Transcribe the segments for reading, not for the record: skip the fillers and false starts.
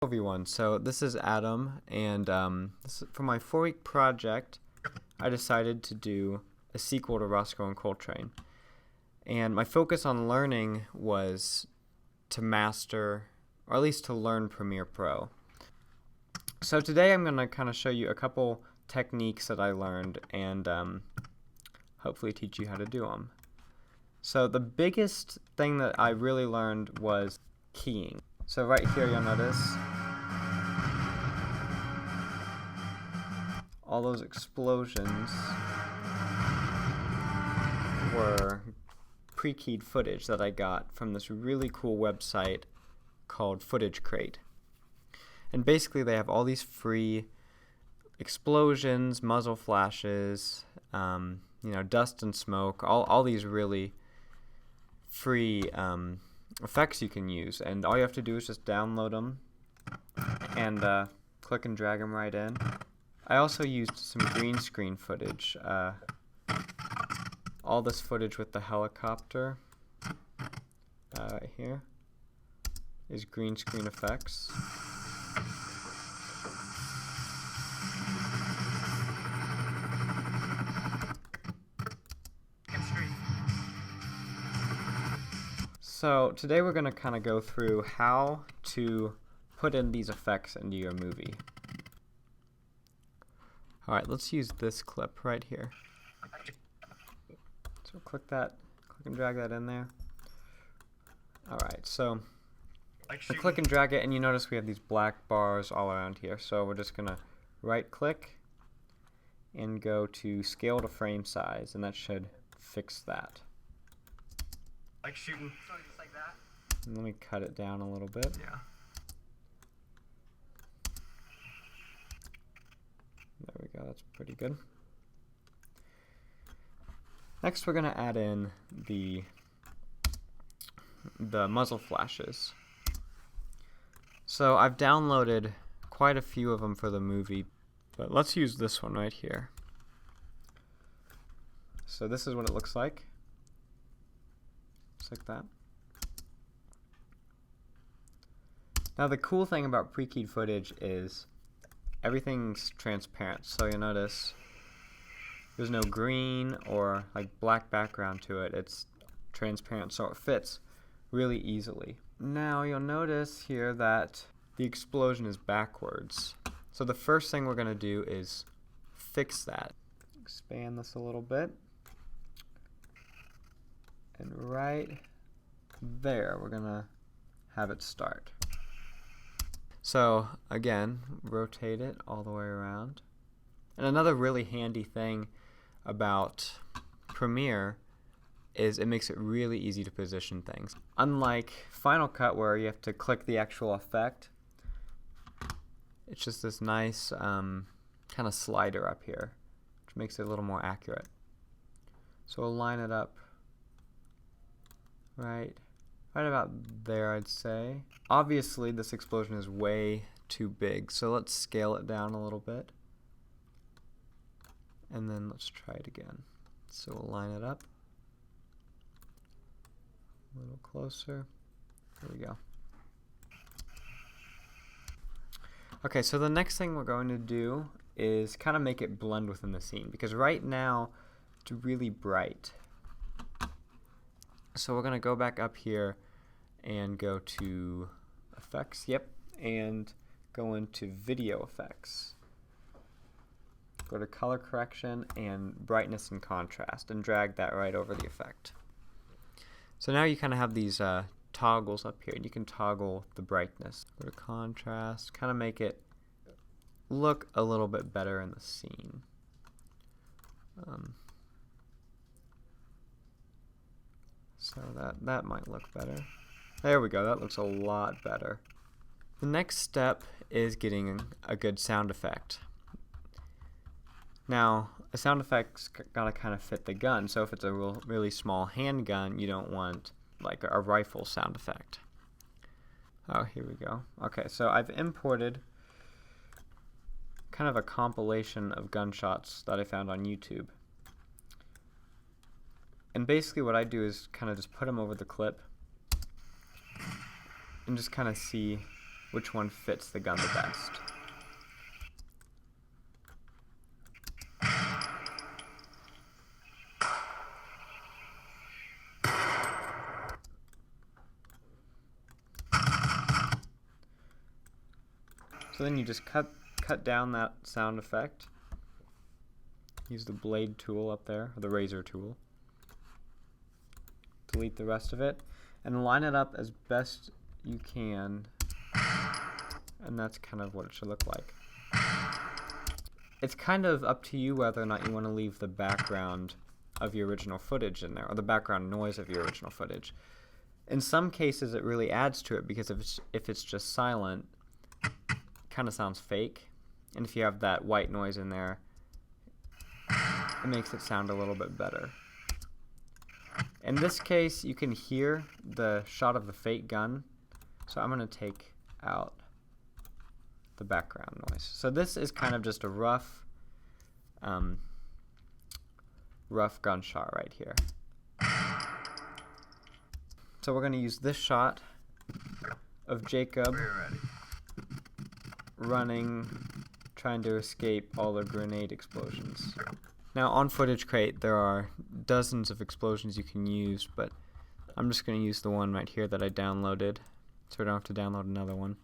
Everyone, so this is Adam, and for my 4-week project, I decided to do a sequel to Roscoe and Coltrane, and my focus on learning was to master, or at least to learn Premiere Pro. So today I'm going to kind of show you a couple techniques that I learned and hopefully teach you how to do them. So the biggest thing that I really learned was keying. So right here you'll notice all those explosions were pre-keyed footage that I got from this really cool website called Footage Crate. And basically they have all these free explosions, muzzle flashes, dust and smoke, all these really free effects you can use, and all you have to do is just download them and click and drag them right in. I also used some green screen footage, all this footage with the helicopter right here is green screen effects. So today we're going to kind of go through how to put in these effects into your movie. Alright, let's use this clip right here. So click and drag that in there. Alright, so I click and drag it, and you notice we have these black bars all around here. So we're just going to right click and go to scale to frame size, and that should fix that. Like shooting. So just like that? And let me cut it down a little bit. Yeah. There we go, that's pretty good. Next we're going to add in the muzzle flashes. So I've downloaded quite a few of them for the movie, but let's use this one right here. So this is what it looks like. Just like that. Now the cool thing about pre-keyed footage is everything's transparent, so you'll notice there's no green or like black background to it. It's transparent, so it fits really easily. Now you'll notice here that the explosion is backwards. So the first thing we're going to do is fix that. Expand this a little bit. And right there, we're going to have it start. So again, rotate it all the way around. And another really handy thing about Premiere is it makes it really easy to position things. Unlike Final Cut, where you have to click the actual effect, it's just this nice kind of slider up here, which makes it a little more accurate. So we'll line it up right about there, I'd say. Obviously this explosion is way too big, so let's scale it down a little bit, and then let's try it again. So we'll line it up a little closer. There we go. Okay, so the next thing we're going to do is kind of make it blend within the scene, because right now it's really bright. So we're going to go back up here and go to effects, and go into video effects. Go to color correction and brightness and contrast, and drag that right over the effect. So now you kind of have these toggles up here, and you can toggle the brightness. Go to contrast, kind of make it look a little bit better in the scene. So that might look better. There we go, that looks a lot better. The next step is getting a good sound effect. Now, a sound effect's gotta kind of fit the gun, so if it's a really small handgun, you don't want like a rifle sound effect. Oh, here we go. Okay, so I've imported kind of a compilation of gunshots that I found on YouTube. And basically what I do is kind of just put them over the clip and just kind of see which one fits the gun the best. So then you just cut down that sound effect. Use the blade tool up there, or the razor tool. Delete the rest of it, and line it up as best you can, and that's kind of what it should look like. It's kind of up to you whether or not you want to leave the background of your original footage in there, or the background noise of your original footage. In some cases it really adds to it, because if it's just silent, it kind of sounds fake, and if you have that white noise in there, it makes it sound a little bit better. In this case, you can hear the shot of the fake gun, so I'm going to take out the background noise. So this is kind of just a rough gunshot right here. So we're going to use this shot of Jacob running, trying to escape all the grenade explosions. Now on Footage Crate there are dozens of explosions you can use, but I'm just going to use the one right here that I downloaded, so we don't have to download another one.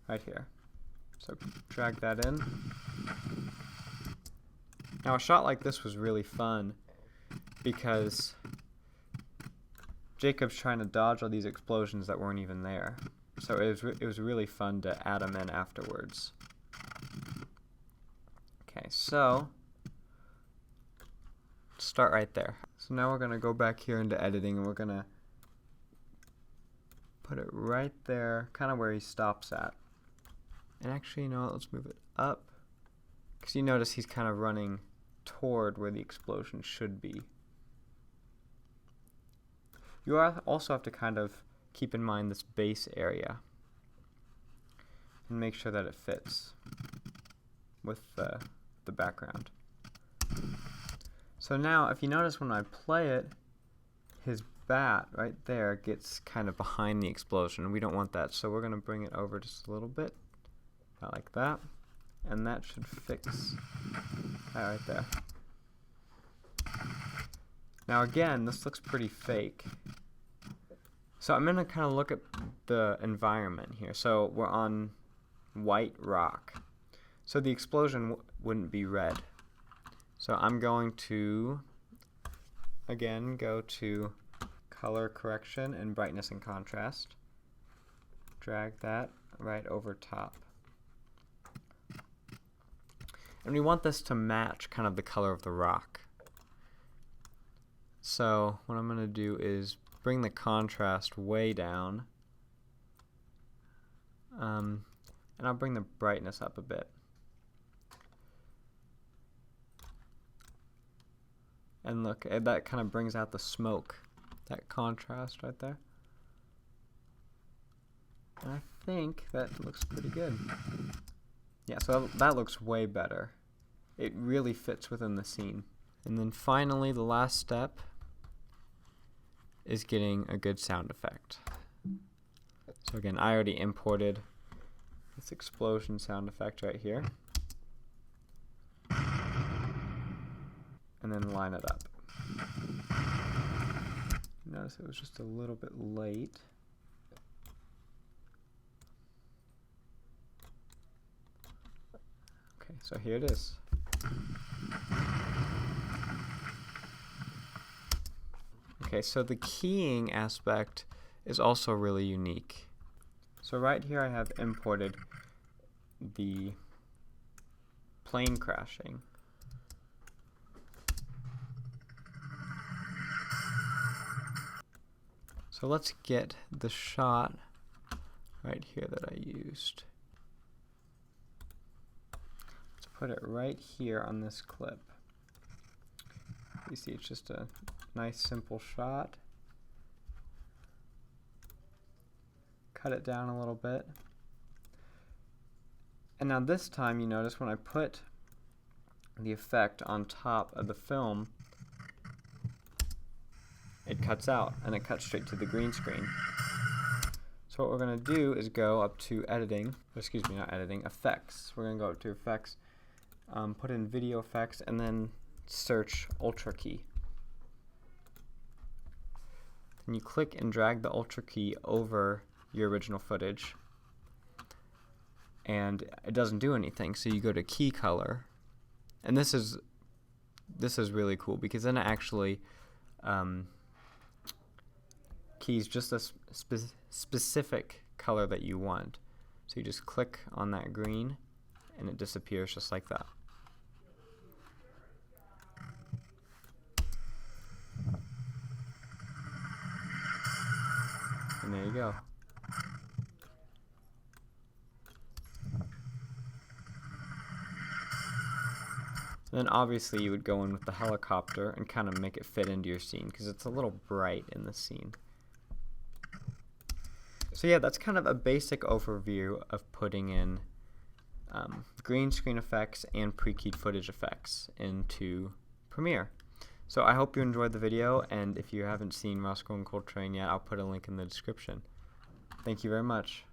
Right here. So drag that in. Now a shot like this was really fun because Jacob's trying to dodge all these explosions that weren't even there. So it was really fun to add them in afterwards. Okay, so start right there. So now we're going to go back here into editing, and we're going to put it right there, kind of where he stops at. And actually, you know what, let's move it up, because you notice he's kind of running toward where the explosion should be. You also have to kind of keep in mind this base area and make sure that it fits with the background. So now if you notice when I play it, his bat right there gets kind of behind the explosion, and we don't want that, so we're going to bring it over just a little bit, about like that, and that should fix that right there. Now again, this looks pretty fake, so I'm going to kind of look at the environment here. So we're on white rock, so the explosion wouldn't be red. So I'm going to, again, go to color correction and brightness and contrast. Drag that right over top. And we want this to match kind of the color of the rock. So what I'm going to do is bring the contrast way down. And I'll bring the brightness up a bit. And look, that kind of brings out the smoke, that contrast right there. And I think that looks pretty good. Yeah, so that looks way better. It really fits within the scene. And then finally, the last step is getting a good sound effect. So again, I already imported this explosion sound effect right here. And then line it up. Notice it was just a little bit late. Okay, so here it is. Okay, so the keying aspect is also really unique. So right here I have imported the plane crashing. So let's get the shot right here that I used. Let's put it right here on this clip. You see it's just a nice simple shot. Cut it down a little bit. And now this time you notice when I put the effect on top of the film, it cuts out and it cuts straight to the green screen. So So what we're going to do is go up to editing, excuse me, not editing, effects. We're going to go up to effects, put in video effects, and then search Ultra Key. Then you click and drag the Ultra Key over your original footage, and it doesn't do anything. So you go to Key Color, and this is really cool because then it actually keys just a specific color that you want. So you just click on that green and it disappears just like that. And there you go. Then obviously you would go in with the helicopter and kind of make it fit into your scene because it's a little bright in the scene. So yeah, that's kind of a basic overview of putting in green screen effects and pre-keyed footage effects into Premiere. So I hope you enjoyed the video, and if you haven't seen Roscoe and Coltrane yet, I'll put a link in the description. Thank you very much.